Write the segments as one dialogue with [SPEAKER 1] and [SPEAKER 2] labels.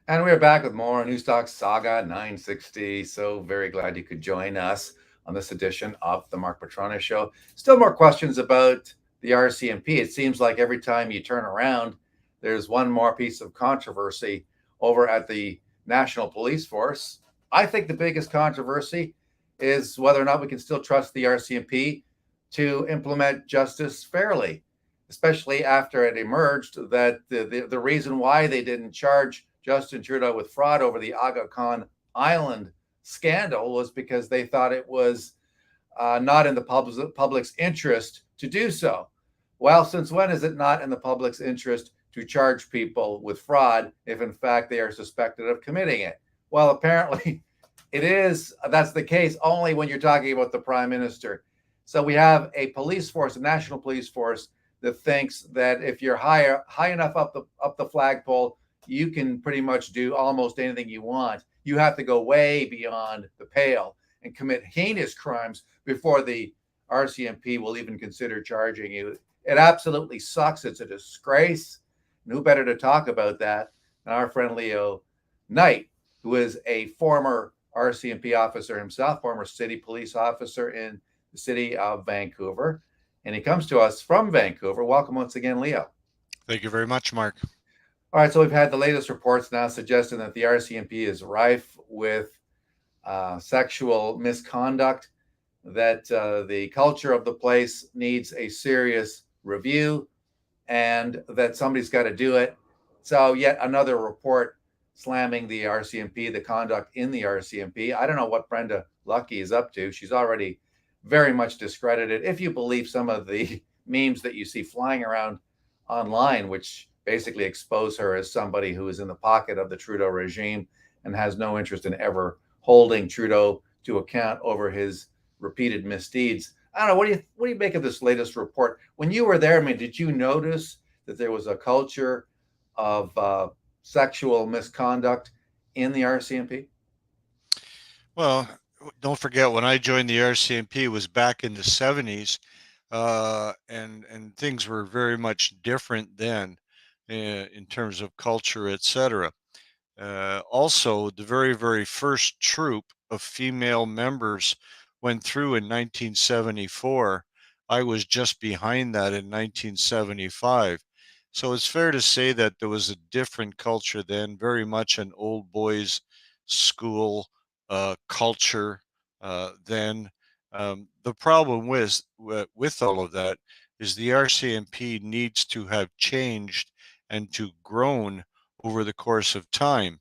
[SPEAKER 1] And we're back with more Newstalk Saga 960. So very glad you could join us on this edition of the Mark Petrona Show. Still more questions about the RCMP. It seems like every time you turn around, there's one more piece of controversy over at the National Police Force. I think the biggest controversy is whether or not we can still trust the RCMP to implement justice fairly, especially after it emerged that the reason why they didn't charge Justin Trudeau with fraud over the Aga Khan Island scandal was because they thought it was not in the public's interest to do so. Well, since when is it not in the public's interest to charge people with fraud if, in fact, they are suspected of committing it? Well, apparently, it is. That's the case only when you're talking about the prime minister. So we have a police force, a national police force, that thinks that if you're high enough up the flagpole, you can pretty much do almost anything you want. You have to go way beyond the pale and commit heinous crimes before the RCMP will even consider charging you. It absolutely sucks. It's a disgrace. And who better to talk about that than our friend Leo Knight, who is a former RCMP officer himself, former city police officer in the city of Vancouver. And he comes to us from Vancouver. Welcome once again, Leo.
[SPEAKER 2] Thank you very much, Mark.
[SPEAKER 1] All right, so we've had the latest reports now suggesting that the RCMP is rife with sexual misconduct, that the culture of the place needs a serious review, and that somebody's got to do it. So, yet another report slamming the RCMP, the conduct in the RCMP. I don't know what Brenda Lucky is up to. She's already very much discredited, if you believe some of the memes that you see flying around online, which basically expose her as somebody who is in the pocket of the Trudeau regime and has no interest in ever holding Trudeau to account over his repeated misdeeds. I don't know. What do you make of this latest report? When you were there, I mean, did you notice that there was a culture of sexual misconduct in the RCMP?
[SPEAKER 2] Well, don't forget when I joined the RCMP was back in the 70s, and things were very much different then in terms of culture, etc. Also, the very first troop of female members went through in 1974. I was just behind that in 1975. So it's fair to say that there was a different culture then, very much an old boys school culture then. The problem with all of that is the RCMP needs to have changed and to grown over the course of time.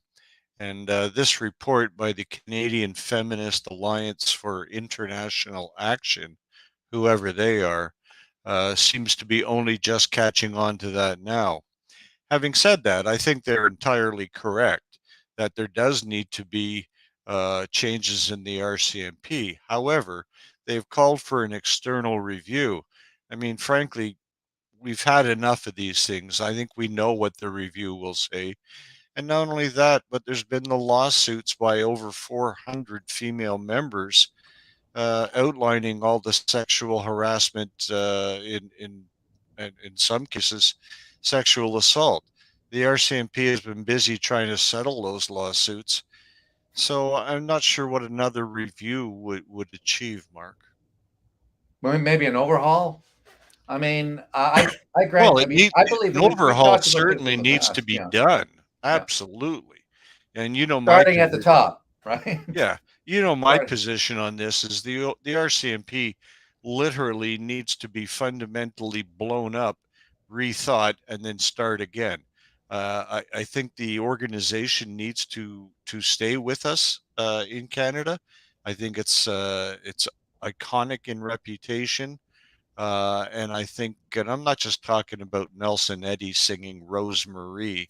[SPEAKER 2] And this report by the Canadian Feminist Alliance for International Action, whoever they are, seems to be only just catching on to that now. Having said that, I think they're entirely correct that there does need to be changes in the RCMP. However, they've called for an external review. I mean, frankly, we've had enough of these things. I think we know what the review will say. And not only that, but there's been the lawsuits by over 400 female members outlining all the sexual harassment in some cases, sexual assault. The RCMP has been busy trying to settle those lawsuits. So I'm not sure what another review would achieve, Mark.
[SPEAKER 1] Maybe an overhaul. I mean, I grant.
[SPEAKER 2] Well,
[SPEAKER 1] I mean, I believe
[SPEAKER 2] an
[SPEAKER 1] that we've
[SPEAKER 2] overhaul
[SPEAKER 1] talked about this in
[SPEAKER 2] certainly
[SPEAKER 1] the
[SPEAKER 2] needs to
[SPEAKER 1] past.
[SPEAKER 2] be
[SPEAKER 1] Yeah,
[SPEAKER 2] done.
[SPEAKER 1] yeah.
[SPEAKER 2] Absolutely. And you know my
[SPEAKER 1] Starting at the
[SPEAKER 2] position.
[SPEAKER 1] top, right?
[SPEAKER 2] Yeah, you know my
[SPEAKER 1] Start.
[SPEAKER 2] position on this is the RCMP literally needs to be fundamentally blown up, rethought, and then start again. I think the organization needs to stay with us in Canada. I think it's iconic in reputation, and I think, and I'm not just talking about Nelson Eddy singing Rosemary,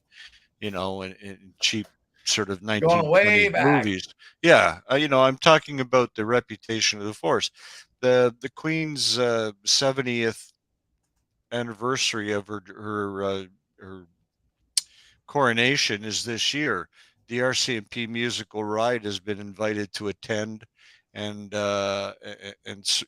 [SPEAKER 2] in cheap sort of
[SPEAKER 1] Going
[SPEAKER 2] 1920s
[SPEAKER 1] way back.
[SPEAKER 2] movies. Yeah, I'm talking about the reputation of the force. The Queen's 70th anniversary of her coronation is this year. The RCMP musical ride has been invited to attend, and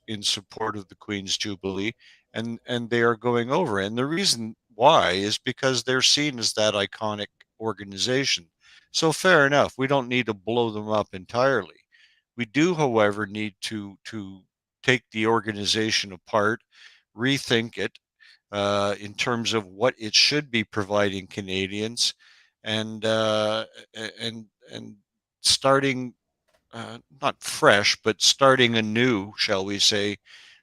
[SPEAKER 2] in support of the Queen's Jubilee, and they are going over. And the reason why is because they're seen as that iconic organization. So fair enough. We don't need to blow them up entirely. We do, however, need to take the organization apart, rethink it in terms of what it should be providing Canadians, and and starting not fresh, but starting anew, shall we say,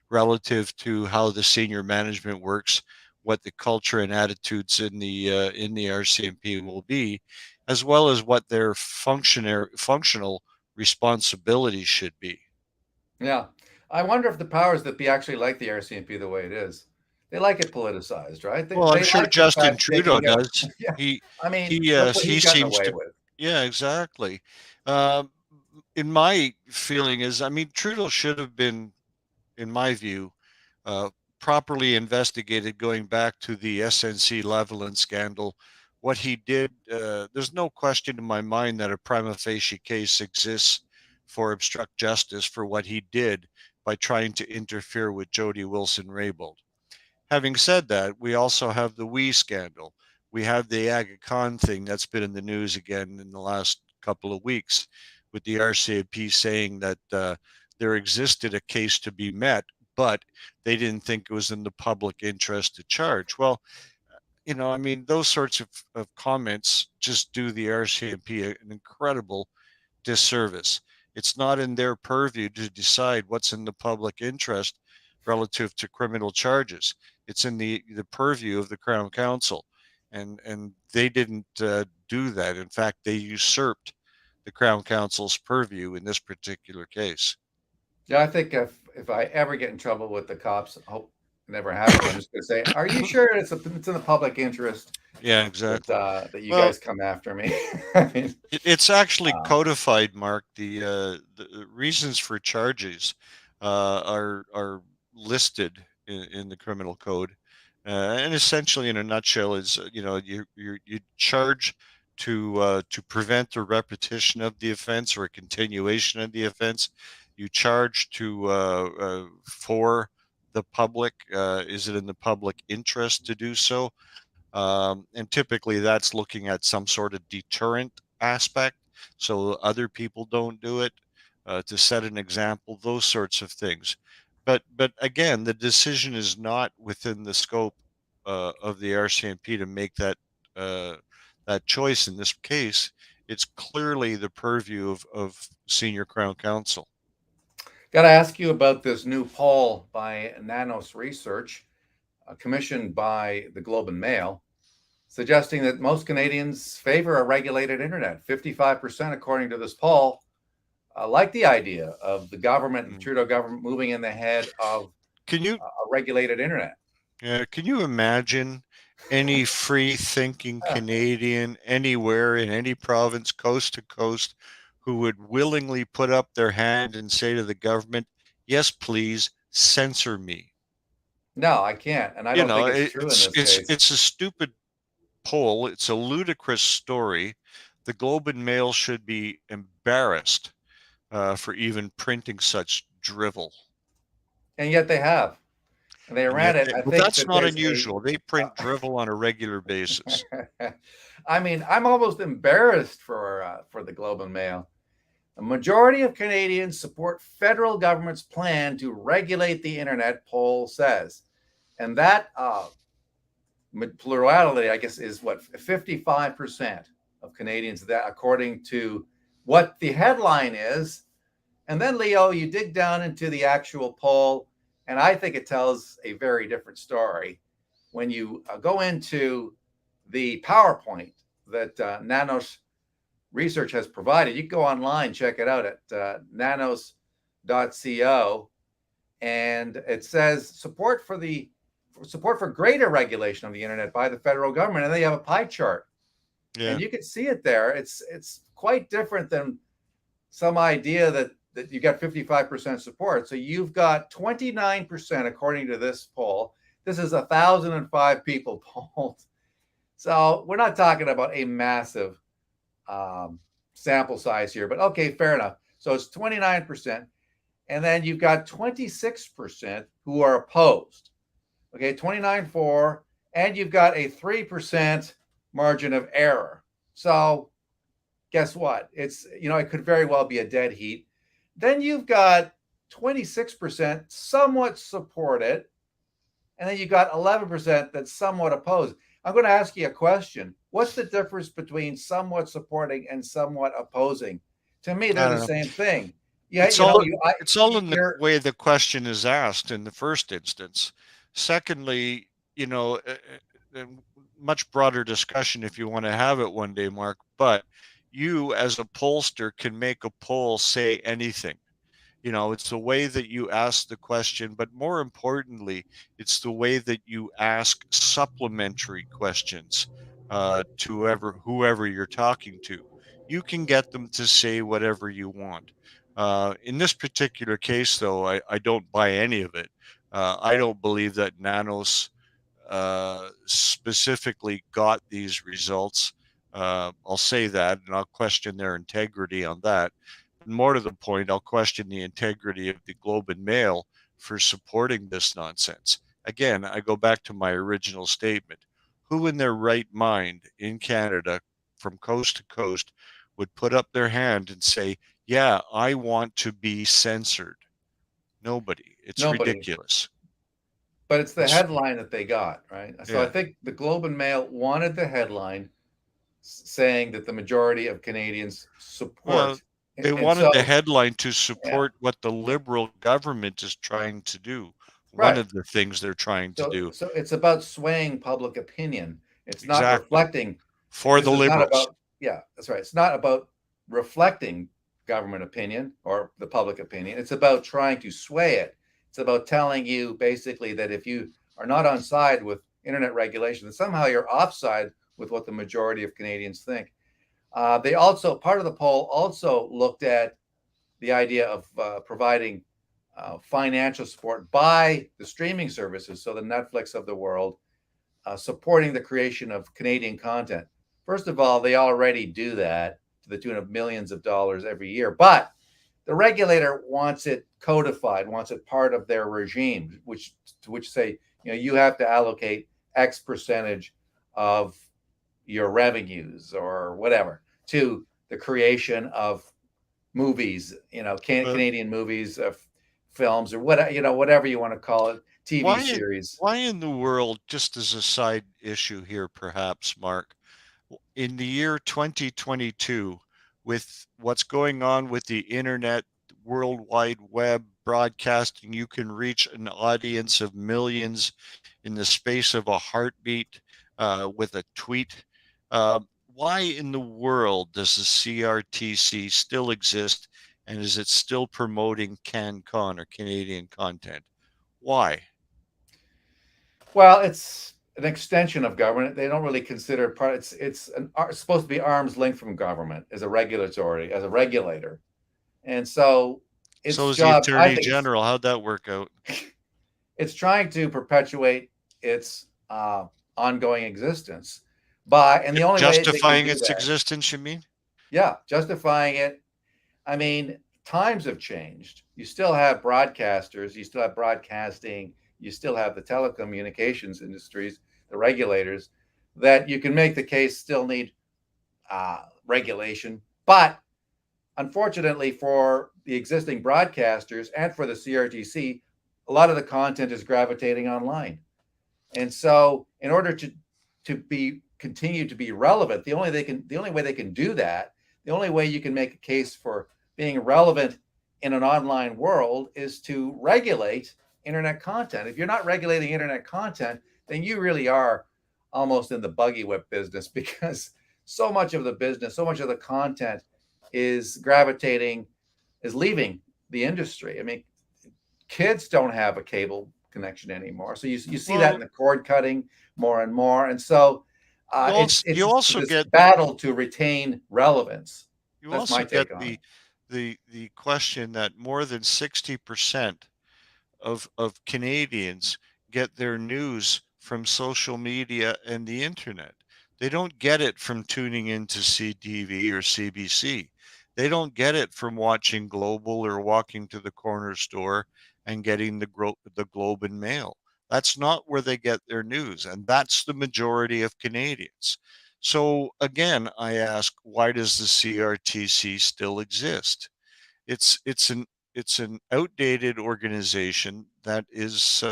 [SPEAKER 2] relative to how the senior management works, what the culture and attitudes in the RCMP will be, as well as what their functional responsibilities should be.
[SPEAKER 1] Yeah. I wonder if the powers that be actually like the RCMP the way it is. They like it politicized, right? They,
[SPEAKER 2] Well, I'm
[SPEAKER 1] they
[SPEAKER 2] sure
[SPEAKER 1] like the
[SPEAKER 2] Justin
[SPEAKER 1] fact they
[SPEAKER 2] Trudeau
[SPEAKER 1] can get,
[SPEAKER 2] does.
[SPEAKER 1] yeah.
[SPEAKER 2] He
[SPEAKER 1] I mean,
[SPEAKER 2] he
[SPEAKER 1] look what
[SPEAKER 2] he
[SPEAKER 1] he's gotten
[SPEAKER 2] seems
[SPEAKER 1] away
[SPEAKER 2] to.
[SPEAKER 1] with.
[SPEAKER 2] Yeah, exactly. Um, in my feeling is, I mean, Trudeau should have been, in my view, uh, properly investigated going back to the SNC-Lavalin scandal. What he did, there's no question in my mind that a prima facie case exists for obstruct justice for what he did by trying to interfere with Jody Wilson-Raybould. Having said that, we also have the WE scandal. We have the Aga Khan thing that's been in the news again in the last couple of weeks, with the RCMP saying that there existed a case to be met, but they didn't think it was in the public interest to charge. Well, I mean, those sorts of comments just do the RCMP an incredible disservice. It's not in their purview to decide what's in the public interest relative to criminal charges. It's in the purview of the Crown Counsel, and they didn't do that. In fact, they usurped the Crown Counsel's purview in this particular case.
[SPEAKER 1] Yeah, I think if I ever get in trouble with the cops, I hope it never happens. I'm just going to say, "Are you sure it's in the public interest
[SPEAKER 2] Yeah,
[SPEAKER 1] that
[SPEAKER 2] exactly.
[SPEAKER 1] that you
[SPEAKER 2] Well,
[SPEAKER 1] guys come after me?" I mean,
[SPEAKER 2] it's actually
[SPEAKER 1] uh,
[SPEAKER 2] codified, Mark. The reasons for charges are listed in the criminal code, and essentially, in a nutshell, is you charge to prevent a repetition of the offense or a continuation of the offense. You charge to for the public. Is it in the public interest to do so? And typically that's looking at some sort of deterrent aspect so other people don't do it, to set an example, those sorts of things. But again, the decision is not within the scope of the RCMP to make uh, that choice in this case. It's clearly the purview of senior Crown Counsel.
[SPEAKER 1] got to ask you about this new poll by Nanos Research, commissioned by the Globe and Mail, suggesting that most Canadians favor a regulated internet. 55%, according to this poll, like the idea of the government, the
[SPEAKER 2] Mm.
[SPEAKER 1] Trudeau government, moving in the head of
[SPEAKER 2] Can you
[SPEAKER 1] a regulated internet.
[SPEAKER 2] can you imagine any free thinking Canadian anywhere in any province, coast to coast, who would willingly put up their hand and say to the government, yes, please censor me?
[SPEAKER 1] No, I can't, and I
[SPEAKER 2] You
[SPEAKER 1] don't
[SPEAKER 2] know,
[SPEAKER 1] think it's true in this case.
[SPEAKER 2] it's a stupid poll. It's a ludicrous story. The Globe and Mail should be embarrassed for even printing such drivel.
[SPEAKER 1] And yet they have, and they
[SPEAKER 2] And
[SPEAKER 1] ran
[SPEAKER 2] yet,
[SPEAKER 1] it. I
[SPEAKER 2] but
[SPEAKER 1] think
[SPEAKER 2] that's
[SPEAKER 1] that
[SPEAKER 2] not
[SPEAKER 1] there's
[SPEAKER 2] unusual. They print
[SPEAKER 1] uh,
[SPEAKER 2] drivel on a regular basis.
[SPEAKER 1] I mean, I'm almost embarrassed for the Globe and Mail. A majority of Canadians support federal government's plan to regulate the internet, poll says. And that plurality, I guess, is what, 55% of Canadians, that according to what the headline is. And then, Leo, you dig down into the actual poll, and I think it tells a very different story. When you go into the PowerPoint that Nanos Research has provided, you can go online, check it out at nanos.co, and it says support for greater regulation of the internet by the federal government, and they have a pie chart,
[SPEAKER 2] Yeah.
[SPEAKER 1] and you can see it there. It's quite different than some idea that you got 55% support. So you've got 29%, according to this poll. This is 1,005 people polled. So we're not talking about a massive sample size here, but okay, fair enough. So it's 29%. And then you've got 26% who are opposed. Okay, 29 for, and you've got a 3% margin of error. So guess what? It's, it could very well be a dead heat. Then you've got 26% somewhat support it, and then you got 11% that somewhat oppose. I'm going to ask you a question. What's the difference between somewhat supporting and somewhat opposing? To me, they're
[SPEAKER 2] I
[SPEAKER 1] the
[SPEAKER 2] don't know.
[SPEAKER 1] same thing. Yeah,
[SPEAKER 2] It's all it's all in the
[SPEAKER 1] you're
[SPEAKER 2] way the question is asked in the first instance. Secondly, you know, much broader discussion if you want to have it one day, Mark, but you as a pollster can make a poll say anything. You know, it's the way that you ask the question, but more importantly, it's the way that you ask supplementary questions to whoever you're talking to. You can get them to say whatever you want. In this particular case, though, I don't buy any of it. I don't believe that Nanos specifically got these results. I'll say that, and I'll question their integrity on that. More to the point, I'll question the integrity of the Globe and Mail for supporting this nonsense. Again, I go back to my original statement. Who in their right mind in Canada, from coast to coast, would put up their hand and say, yeah, I want to be censored? Nobody. It's
[SPEAKER 1] nobody.
[SPEAKER 2] ridiculous.
[SPEAKER 1] But it's the
[SPEAKER 2] It's,
[SPEAKER 1] headline that they got, right? So I
[SPEAKER 2] yeah.
[SPEAKER 1] think the Globe and Mail wanted the headline saying that the majority of Canadians
[SPEAKER 2] Well,
[SPEAKER 1] support.
[SPEAKER 2] they
[SPEAKER 1] And
[SPEAKER 2] wanted the
[SPEAKER 1] so,
[SPEAKER 2] headline to
[SPEAKER 1] yeah,
[SPEAKER 2] support what the Liberal government is trying to do. One
[SPEAKER 1] right.
[SPEAKER 2] of the things they're trying to do.
[SPEAKER 1] So it's about swaying public opinion. It's not
[SPEAKER 2] Exactly.
[SPEAKER 1] reflecting.
[SPEAKER 2] For
[SPEAKER 1] This
[SPEAKER 2] the
[SPEAKER 1] is not
[SPEAKER 2] Liberals.
[SPEAKER 1] about, yeah, that's right. It's not about reflecting government opinion or the public opinion. It's about trying to sway it. It's about telling you basically that if you are not on side with internet regulation, that somehow you're offside with what the majority of Canadians think. They also, part of the poll also looked at the idea of providing financial support by the streaming services, so the Netflix of the world, supporting the creation of Canadian content. First of all, they already do that to the tune of millions of dollars every year, but the regulator wants it codified, wants it part of their regime, which say, you have to allocate X percentage of your revenues or whatever to the creation of movies,
[SPEAKER 2] But
[SPEAKER 1] Canadian movies, films, or whatever you want to call it, TV
[SPEAKER 2] why
[SPEAKER 1] series.
[SPEAKER 2] why in the world, just as a side issue here perhaps, Mark, in the year 2022, with what's going on with the internet, World Wide Web, broadcasting, you can reach an audience of millions in the space of a heartbeat with a tweet. Uh, why in the world does the CRTC still exist, and is it still promoting CanCon or Canadian content? Why?
[SPEAKER 1] Well, it's an extension of government. They don't really consider it part. It's supposed to be arm's length from government as a regulator, and so its
[SPEAKER 2] So is the
[SPEAKER 1] job, I
[SPEAKER 2] Attorney
[SPEAKER 1] think,
[SPEAKER 2] General. How'd that work out?
[SPEAKER 1] it's trying to perpetuate its ongoing existence and the only way they can
[SPEAKER 2] Justifying
[SPEAKER 1] do
[SPEAKER 2] its
[SPEAKER 1] that,
[SPEAKER 2] existence, you mean?
[SPEAKER 1] yeah, justifying it. I mean, times have changed. You still have broadcasters, you still have broadcasting, you still have the telecommunications industries, the regulators, that you can make the case still need regulation. But unfortunately, for the existing broadcasters and for the CRTC, a lot of the content is gravitating online. And so, in order to be continue to be relevant, the only way they can do that, the only way you can make a case for being relevant in an online world is to regulate internet content. If you're not regulating internet content, then you really are almost in the buggy whip business, because so much of the business, so much of the content is leaving the industry. I mean, kids don't have a cable connection anymore. So you see that in
[SPEAKER 2] Well,
[SPEAKER 1] the cord cutting more and more. And so
[SPEAKER 2] you
[SPEAKER 1] it's
[SPEAKER 2] also
[SPEAKER 1] this
[SPEAKER 2] get
[SPEAKER 1] battle to retain relevance.
[SPEAKER 2] you
[SPEAKER 1] That's
[SPEAKER 2] also
[SPEAKER 1] my
[SPEAKER 2] get
[SPEAKER 1] take on it.
[SPEAKER 2] the question that more than 60% of Canadians get their news from social media and the internet. They don't get it from tuning into CTV or CBC. They don't get it from watching Global or walking to the corner store and getting the Globe and Mail. That's not where they get their news, and that's the majority of Canadians. So again, I ask, why does the CRTC still exist? It's an outdated organization that is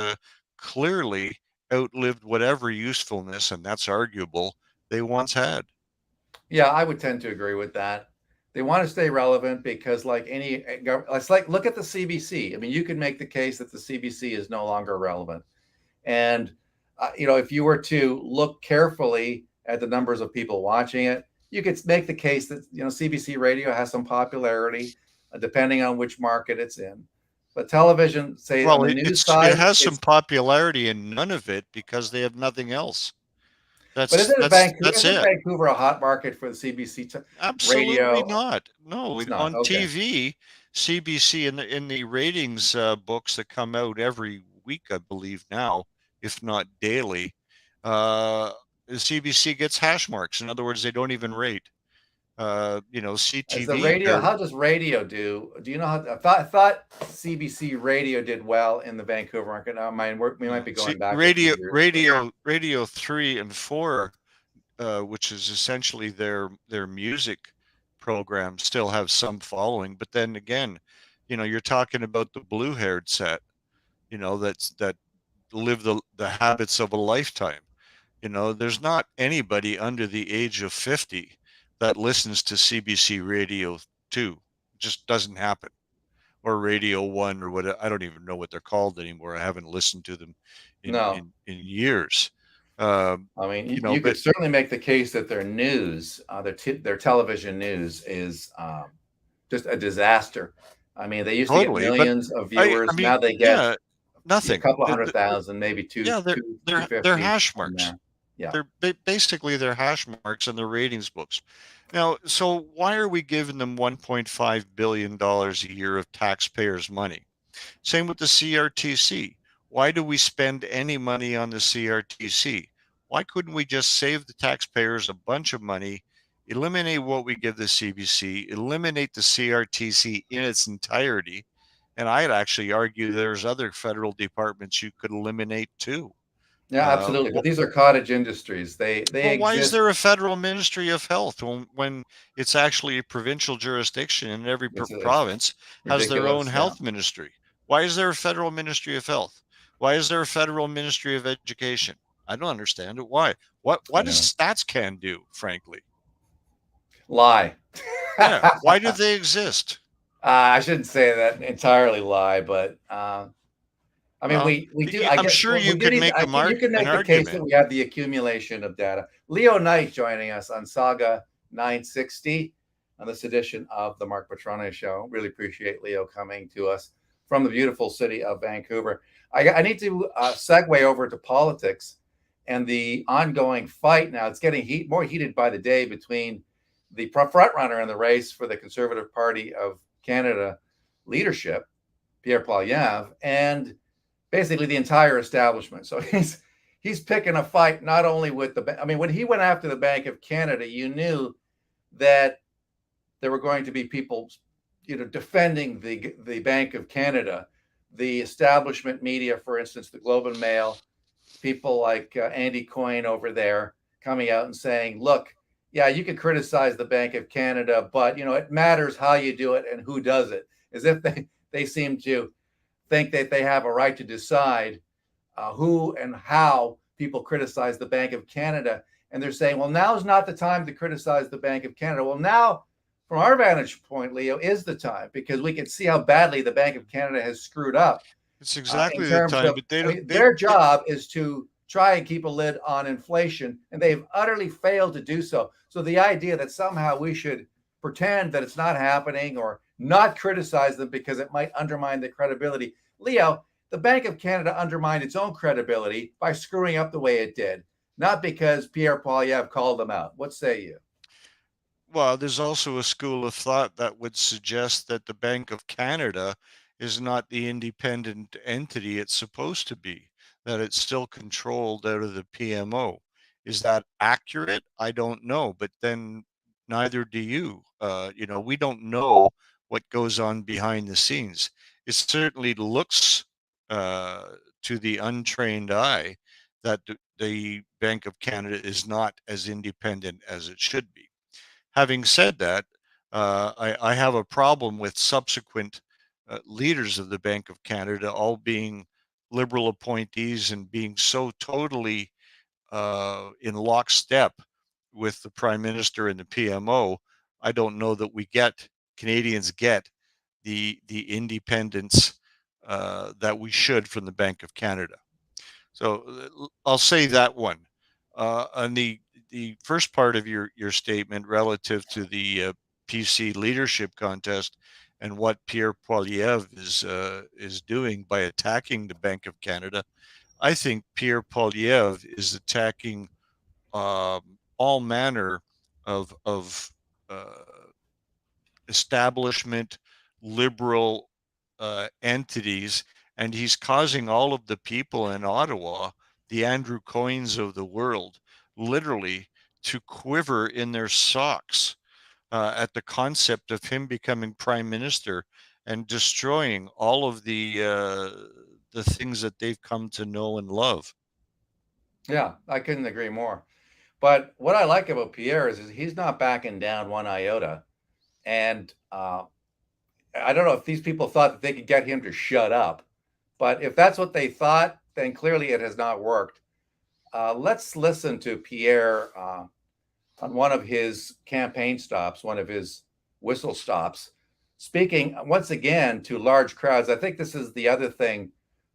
[SPEAKER 2] clearly outlived whatever usefulness, and that's arguable, they once had.
[SPEAKER 1] Yeah, I would tend to agree with that. They want to stay relevant because, like any it's like look at the CBC. I mean, you can make the case that the CBC is no longer relevant. And if you were to look carefully at the numbers of people watching it, you could make the case that CBC radio has some popularity, depending on which market it's in. But television, say on
[SPEAKER 2] Well,
[SPEAKER 1] the
[SPEAKER 2] it,
[SPEAKER 1] news
[SPEAKER 2] it's it
[SPEAKER 1] side,
[SPEAKER 2] has some
[SPEAKER 1] it's
[SPEAKER 2] popularity and none of it because they have nothing else.
[SPEAKER 1] but
[SPEAKER 2] That's
[SPEAKER 1] isn't it
[SPEAKER 2] that's
[SPEAKER 1] Vancouver?
[SPEAKER 2] that's
[SPEAKER 1] Isn't
[SPEAKER 2] it.
[SPEAKER 1] Vancouver a hot market for the CBC
[SPEAKER 2] Absolutely
[SPEAKER 1] radio?
[SPEAKER 2] not. No,
[SPEAKER 1] It's not.
[SPEAKER 2] on
[SPEAKER 1] Okay.
[SPEAKER 2] TV, CBC in the ratings books that come out every week, I believe now, if not daily, the CBC gets hash marks. In other words, they don't even rate.
[SPEAKER 1] As the
[SPEAKER 2] CTV,
[SPEAKER 1] radio, how does radio do? Do you know how? I thought CBC radio did well in the Vancouver market. Now, we might be
[SPEAKER 2] see
[SPEAKER 1] going back a few
[SPEAKER 2] radio
[SPEAKER 1] years, but
[SPEAKER 2] radio 3 and 4, which is essentially their music program, still have some following. But then again, you're talking about the blue-haired set, that live the habits of a lifetime. There's not anybody under the age of 50 that listens to CBC Radio 2. It just doesn't happen. Or Radio 1 or what, I don't even know what they're called anymore. I haven't listened to them in
[SPEAKER 1] no.
[SPEAKER 2] in years. Um,
[SPEAKER 1] I mean, you could
[SPEAKER 2] but
[SPEAKER 1] certainly make the case that their news, their television news, is just a disaster. I mean, they used to get
[SPEAKER 2] totally, but
[SPEAKER 1] millions of
[SPEAKER 2] I
[SPEAKER 1] viewers.
[SPEAKER 2] mean,
[SPEAKER 1] Now they get
[SPEAKER 2] yeah,
[SPEAKER 1] a
[SPEAKER 2] nothing.
[SPEAKER 1] couple of 100,000, maybe
[SPEAKER 2] Yeah,
[SPEAKER 1] two
[SPEAKER 2] they're
[SPEAKER 1] fifty
[SPEAKER 2] hash
[SPEAKER 1] from
[SPEAKER 2] marks.
[SPEAKER 1] there. Yeah.
[SPEAKER 2] Basically they're hash marks in the ratings books. Now, so why are we giving them $1.5 billion a year of taxpayers' money? Same with the CRTC. Why do we spend any money on the CRTC? Why couldn't we just save the taxpayers a bunch of money, eliminate what we give the CBC, eliminate the CRTC in its entirety? And I'd actually argue there's other federal departments you could eliminate too.
[SPEAKER 1] Yeah,
[SPEAKER 2] Uh,
[SPEAKER 1] absolutely. But these are cottage industries. They
[SPEAKER 2] well, why is
[SPEAKER 1] exist.
[SPEAKER 2] there a federal Ministry of Health when it's actually a provincial jurisdiction and every
[SPEAKER 1] It's
[SPEAKER 2] province has their own
[SPEAKER 1] ridiculous. Yeah.
[SPEAKER 2] health ministry? Why is there a federal Ministry of Health? Why is there a federal Ministry of Education? I don't understand it. Why? What
[SPEAKER 1] I
[SPEAKER 2] does
[SPEAKER 1] know.
[SPEAKER 2] StatsCan do, frankly?
[SPEAKER 1] Lie.
[SPEAKER 2] Yeah. Why do they exist?
[SPEAKER 1] I shouldn't say that entirely lie, but I mean,
[SPEAKER 2] Well,
[SPEAKER 1] we do. I
[SPEAKER 2] I'm
[SPEAKER 1] guess
[SPEAKER 2] sure
[SPEAKER 1] well, we
[SPEAKER 2] you
[SPEAKER 1] do
[SPEAKER 2] could
[SPEAKER 1] need.
[SPEAKER 2] make
[SPEAKER 1] You can
[SPEAKER 2] an
[SPEAKER 1] make the case that
[SPEAKER 2] argument.
[SPEAKER 1] we have the accumulation of data. Leo Knight joining us on Saga 960 on this edition of the Mark Petrone Show. Really appreciate Leo coming to us from the beautiful city of Vancouver. I need to segue over to politics and the ongoing fight. Now it's getting more heated by the day between the front runner in the race for the Conservative Party of Canada leadership, Pierre Poilievre, and basically the entire establishment. So he's picking a fight not only with I mean, when he went after the Bank of Canada, you knew that there were going to be people, defending the Bank of Canada, the establishment media, for instance, the Globe and Mail, people like Andy Coyne over there coming out and saying, look, yeah, you can criticize the Bank of Canada, but it matters how you do it and who does it. As if they seem to think that they have a right to decide who and how people criticize the Bank of Canada. And they're saying, well, now's not the time to criticize the Bank of Canada. Well, now, from our vantage point, Leo, is the time, because we can see how badly the Bank of Canada has screwed up.
[SPEAKER 2] It's
[SPEAKER 1] In
[SPEAKER 2] exactly the
[SPEAKER 1] terms
[SPEAKER 2] time,
[SPEAKER 1] of,
[SPEAKER 2] but they don't.
[SPEAKER 1] their job is to try and keep a lid on inflation, and they've utterly failed to do so. So the idea that somehow we should pretend that it's not happening or not criticize them because it might undermine the credibility. Leo, the Bank of Canada undermined its own credibility by screwing up the way it did, not because Pierre Poilievre called them out. What say you?
[SPEAKER 2] Well, there's also a school of thought that would suggest that the Bank of Canada is not the independent entity it's supposed to be, that it's still controlled out of the PMO. Is that accurate? I don't know, but then neither do you. We don't know what goes on behind the scenes. It certainly looks to the untrained eye that the Bank of Canada is not as independent as it should be. Having said that, I have a problem with subsequent leaders of the Bank of Canada all being Liberal appointees and being so totally in lockstep with the Prime Minister and the PMO. I don't know that Canadians get the independence that we should from the Bank of Canada. So I'll say that one. On the first part of your statement relative to the PC leadership contest and what Pierre Poilievre is doing by attacking the Bank of Canada, I think Pierre Poilievre is attacking all manner of establishment liberal entities, and he's causing all of the people in Ottawa, the Andrew Coynes of the world, literally to quiver in their socks at the concept of him becoming prime minister and destroying all of the things that they've come to know and love.
[SPEAKER 1] Yeah, I couldn't agree more. But what I like about Pierre is he's not backing down one iota. And I don't know if these people thought that they could get him to shut up, but if that's what they thought, then clearly it has not worked. Let's listen to Pierre on one of his campaign stops, one of his whistle stops, speaking once again to large crowds. I think this is the other thing,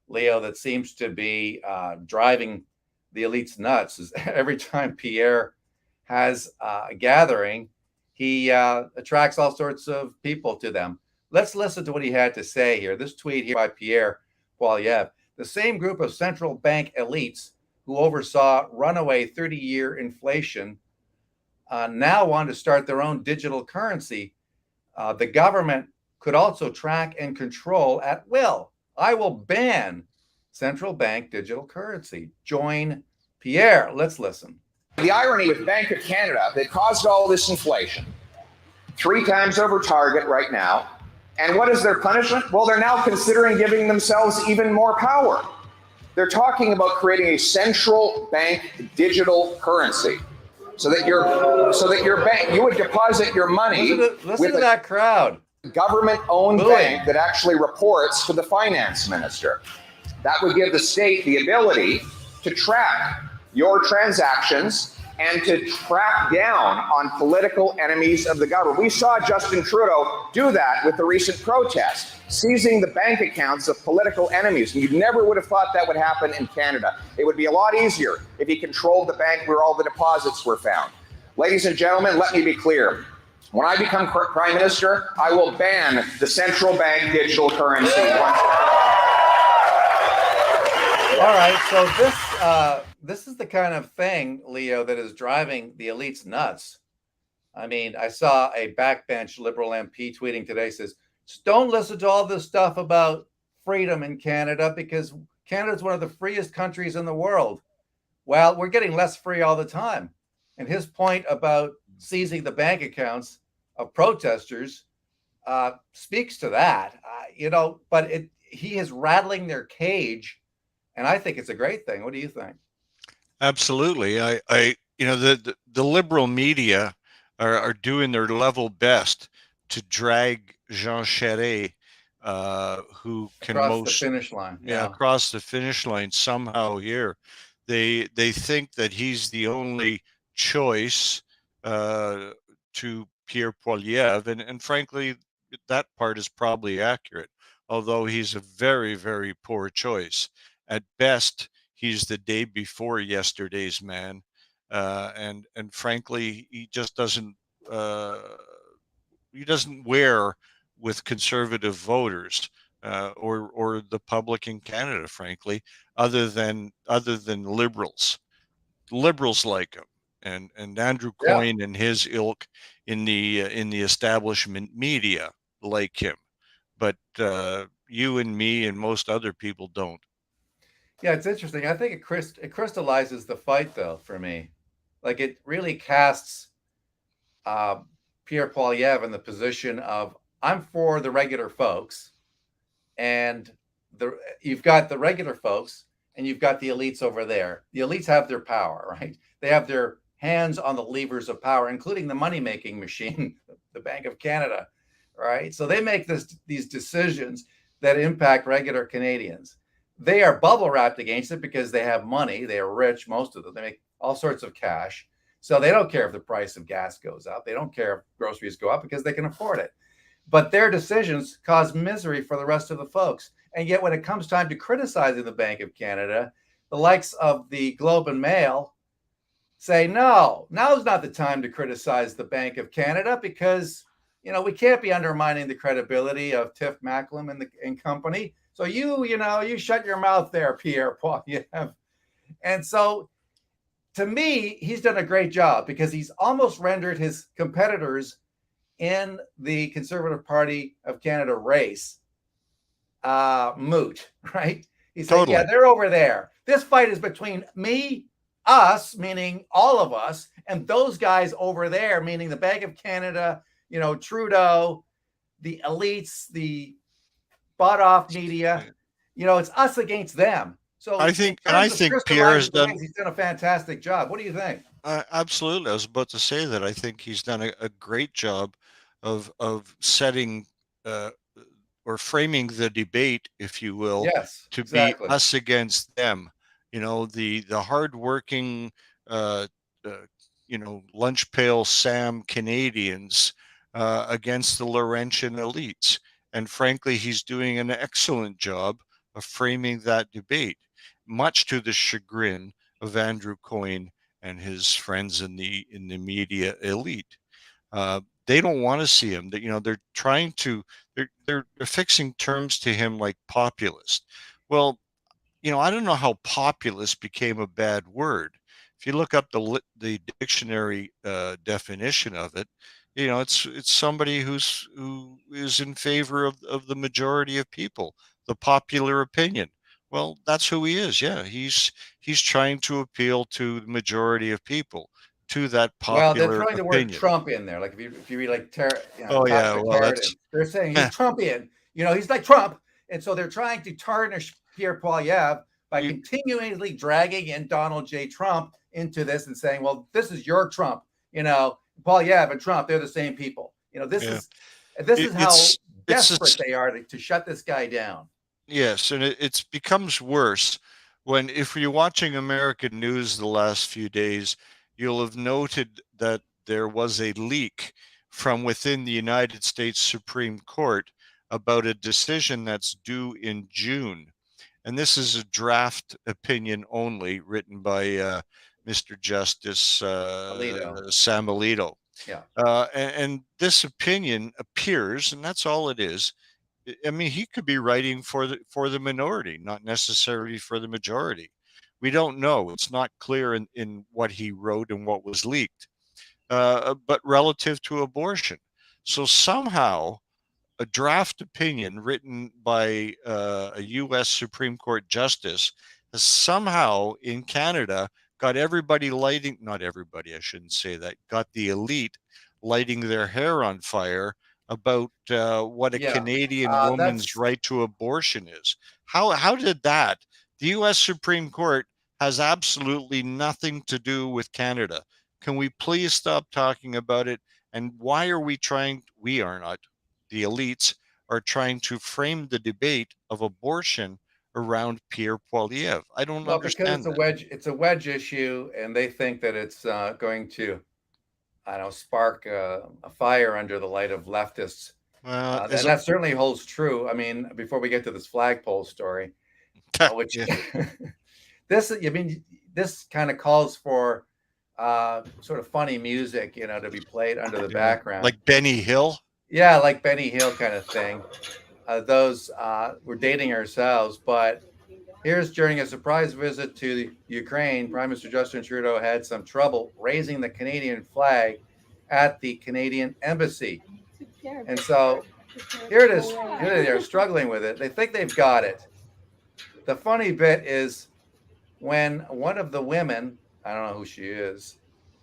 [SPEAKER 1] Leo, that seems to be driving the elites nuts is every time Pierre has a gathering, he attracts all sorts of people to them. Let's listen to what he had to say here. This tweet here by Pierre Poilievre. The same group of central bank elites who oversaw runaway 30-year inflation now want to start their own digital currency. The government could also track and control at will. I will ban central bank digital currency. Join Pierre. Let's listen.
[SPEAKER 3] The irony with Bank of Canada that caused all this inflation, 3 times over target right now. And what is their punishment? Well, they're now considering giving themselves even more power. They're talking about creating a central bank digital currency so that your bank, you would deposit your money
[SPEAKER 1] listen to that crowd.
[SPEAKER 3] Government-owned bank that actually reports to the finance minister. That would give the state the ability to track your transactions and to track down on political enemies of the government. We saw Justin Trudeau do that with the recent protest, seizing the bank accounts of political enemies. And you never would have thought that would happen in Canada. It would be a lot easier if he controlled the bank where all the deposits were found. Ladies and gentlemen, let me be clear. When I become prime minister, I will ban the central bank digital currency.
[SPEAKER 1] All right, so this is the kind of thing, Leo, that is driving the elites nuts. I mean, I saw a backbench Liberal MP tweeting today, says, don't listen to all this stuff about freedom in Canada because Canada is one of the freest countries in the world. Well, we're getting less free all the time. And his point about seizing the bank accounts of protesters speaks to that, but he is rattling their cage. And I think it's a great thing. What do you think?
[SPEAKER 2] Absolutely. The liberal media are doing their level best to drag Jean Charest, who can
[SPEAKER 1] across the finish line.
[SPEAKER 2] Yeah, across the finish line somehow here. They think that he's the only choice to Pierre Poilievre, and frankly, that part is probably accurate. Although he's a very, very poor choice. At best, he's the day before yesterday's man, and frankly, he just doesn't wear with conservative voters or the public in Canada, frankly, other than liberals. Liberals like him, and Andrew Coyne and his ilk in the establishment media like him, but you and me and most other people don't.
[SPEAKER 1] Yeah, it's interesting. I think it crystallizes the fight, though, for me. Like, it really casts Pierre Poilievre in the position of, I'm for the regular folks, and you've got the regular folks, and you've got the elites over there. The elites have their power, right? They have their hands on the levers of power, including the money-making machine, the Bank of Canada, right? So they make these decisions that impact regular Canadians. They are bubble wrapped against it because they have money. They are rich, most of them. They make all sorts of cash. So they don't care if the price of gas goes up. They don't care if groceries go up because they can afford it. But their decisions cause misery for the rest of the folks. And yet when it comes time to criticizing the Bank of Canada, the likes of the Globe and Mail say, no, now's not the time to criticize the Bank of Canada because, we can't be undermining the credibility of Tiff Macklem and company. So you shut your mouth there, Pierre Poilievre. And so to me, he's done a great job because he's almost rendered his competitors in the Conservative Party of Canada race moot, right? He's
[SPEAKER 2] Totally.
[SPEAKER 1] saying, yeah, they're over there. This fight is between me, us, meaning all of us, and those guys over there, meaning the Bank of Canada, Trudeau, the elites, the bought off media. It's us against them. So
[SPEAKER 2] I think Pierre has done.
[SPEAKER 1] He's done a fantastic job. What do you think?
[SPEAKER 2] Absolutely. I was about to say that I think he's done a great job of setting or framing the debate, if you will,
[SPEAKER 1] yes,
[SPEAKER 2] to
[SPEAKER 1] exactly.
[SPEAKER 2] be us against them. The hardworking, lunch pail Sam Canadians against the Laurentian elites. And frankly, he's doing an excellent job of framing that debate, much to the chagrin of Andrew Coyne and his friends in the media elite. They don't want to see him. They're trying to. They're fixing terms to him like populist. Well, I don't know how populist became a bad word. If you look up the dictionary definition of it, it's somebody who is in favor of the majority of people, the popular opinion. Well, that's who he is. Yeah, he's trying to appeal to the majority of people, to that popular opinion.
[SPEAKER 1] Well, they're throwing the word Trump in there. Like if you read like they're saying he's Trumpian. He's like Trump, and so they're trying to tarnish Pierre Poilievre by continually dragging in Donald J. Trump into this and saying, well, this is your Trump. Poilievre and Trump, they're the same people. This is how desperate they are to shut this guy down.
[SPEAKER 2] Yes, and it becomes worse when, if you're watching American news the last few days, you'll have noted that there was a leak from within the United States Supreme Court about a decision that's due in June. And this is a draft opinion only, written by Mr. Justice Sam Alito.
[SPEAKER 1] Yeah.
[SPEAKER 2] And this opinion appears, and that's all it is. I mean, he could be writing for the minority, not necessarily for the majority. We don't know. It's not clear in what he wrote and what was leaked, but relative to abortion. So somehow a draft opinion written by a U.S. Supreme Court justice has somehow in Canada got everybody lighting, not everybody, I shouldn't say that, got the elite lighting their hair on fire about what a Canadian woman's right to abortion is. How did that? The U.S. Supreme Court has absolutely nothing to do with Canada. Can we please stop talking about it? And why are we are not, the elites are trying to frame the debate of abortion around Pierre Poilievre. I don't understand
[SPEAKER 1] because it's a wedge issue, and they think that it's going to, spark a fire under the light of leftists. And that certainly holds true. I mean, before we get to this flagpole story, which this kind of calls for sort of funny music, to be played under the background,
[SPEAKER 2] like Benny Hill.
[SPEAKER 1] Yeah, like Benny Hill kind of thing. We're dating ourselves, but here's during a surprise visit to Ukraine, Prime Minister Justin Trudeau had some trouble raising the Canadian flag at the Canadian embassy. And so here it is. They're struggling with it. They think they've got it. The funny bit is when one of the women, I don't know who she is,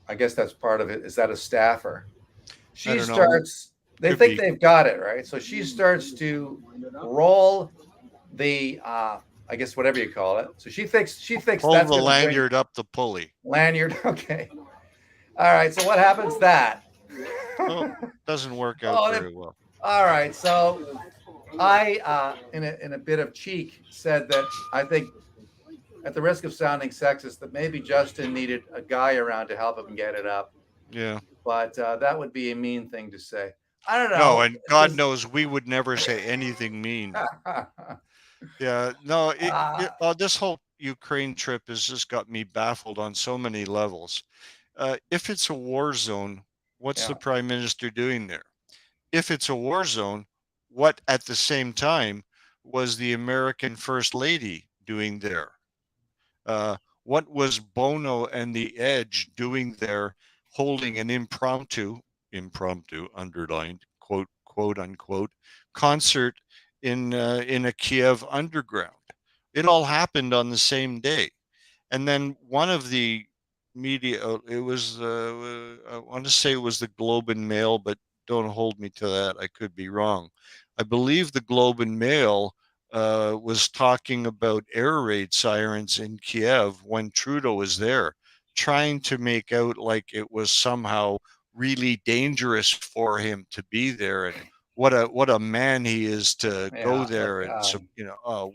[SPEAKER 1] I guess that's part of it, is that a staffer? She starts... They think they've got it, right? So she starts to roll the, I I guess whatever you call it. So she thinks
[SPEAKER 2] Pull
[SPEAKER 1] that's
[SPEAKER 2] the
[SPEAKER 1] going to bring
[SPEAKER 2] lanyard up the pulley.
[SPEAKER 1] lanyard. Okay. All right. So what happens that?
[SPEAKER 2] Oh, doesn't work out
[SPEAKER 1] Oh,
[SPEAKER 2] very well.
[SPEAKER 1] all right. So I, in a bit of cheek, said that I think, at the risk of sounding sexist, that maybe Justin needed a guy around to help him get it up.
[SPEAKER 2] Yeah.
[SPEAKER 1] But that would be a mean thing to say. I don't know.
[SPEAKER 2] No, and God knows we would never say anything mean. Yeah, no, this whole Ukraine trip has just got me baffled on so many levels. If it's a war zone, what's the prime minister doing there? If it's a war zone, what at the same time was the American First Lady doing there? What was Bono and the Edge doing there, holding an impromptu underlined quote unquote concert in a Kiev underground? It all happened on the same day, and then one of the media, it was I want to say it was the Globe and Mail, but don't hold me to that. I could be wrong. I believe the Globe and Mail was talking about air raid sirens in Kiev when Trudeau was there, trying to make out like it was somehow really dangerous for him to be there, and what a man he is to go there and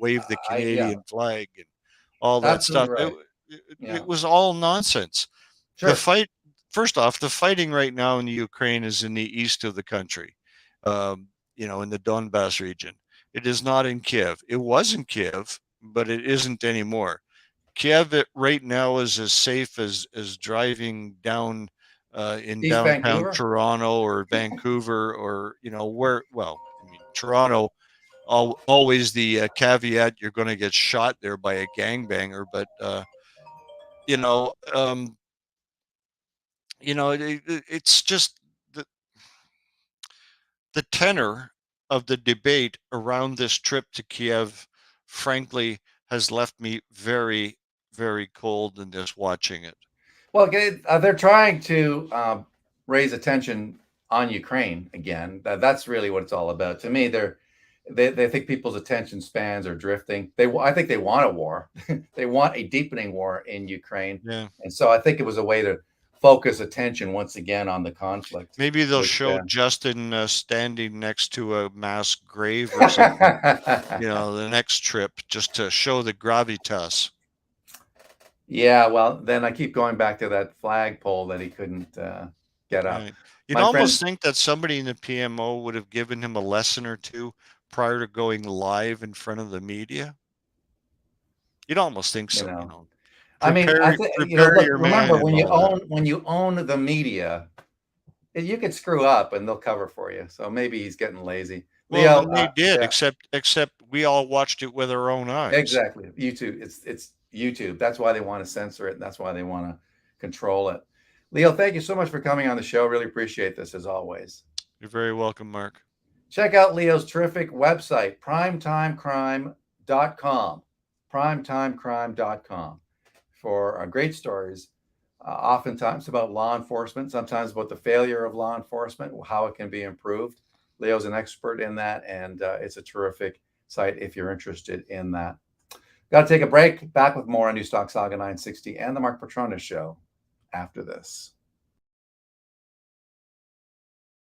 [SPEAKER 2] wave the Canadian flag and all that stuff.
[SPEAKER 1] Right.
[SPEAKER 2] It was all nonsense.
[SPEAKER 1] Sure.
[SPEAKER 2] First off, the fighting right now in the Ukraine is in the east of the country, in the Donbass region. It is not in Kiev. It was in Kiev, but it isn't anymore. Kiev right now is as safe as driving down in
[SPEAKER 1] East
[SPEAKER 2] downtown
[SPEAKER 1] Vancouver?
[SPEAKER 2] Toronto or Vancouver or where. Well, I mean Toronto. Always the caveat: you're going to get shot there by a gangbanger, but it's just the tenor of the debate around this trip to Kiev, frankly, has left me very, very cold in this watching it.
[SPEAKER 1] Well, they're trying to raise attention on Ukraine again. That's really what it's all about. To me, they think people's attention spans are drifting. I think they want a war. They want a deepening war in Ukraine.
[SPEAKER 2] Yeah.
[SPEAKER 1] And so I think it was a way to focus attention once again on the conflict.
[SPEAKER 2] Maybe they'll show Justin standing next to a mass grave or something, the next trip, just to show the gravitas.
[SPEAKER 1] Yeah, well, then I keep going back to that flagpole that he couldn't get up.
[SPEAKER 2] Right. You'd almost think that somebody in the PMO would have given him a lesson or two prior to going live in front of the media. You'd almost think so.
[SPEAKER 1] I mean, remember when you own the media, you could screw up and they'll cover for you. So maybe he's getting lazy.
[SPEAKER 2] Well, they did, except we all watched it with our own eyes.
[SPEAKER 1] Exactly. YouTube. It's YouTube. That's why they want to censor it, and that's why they want to control it. Leo, thank you so much for coming on the show. Really appreciate this as always.
[SPEAKER 2] You're very welcome, Mark.
[SPEAKER 1] Check out Leo's terrific website, primetimecrime.com. primetimecrime.com. For great stories, oftentimes about law enforcement, sometimes about the failure of law enforcement, how it can be improved. Leo's an expert in that, and it's a terrific site if you're interested in that. Got to take a break. Back with more on Newstalk Saga 960 and the Mark Petronis Show after this.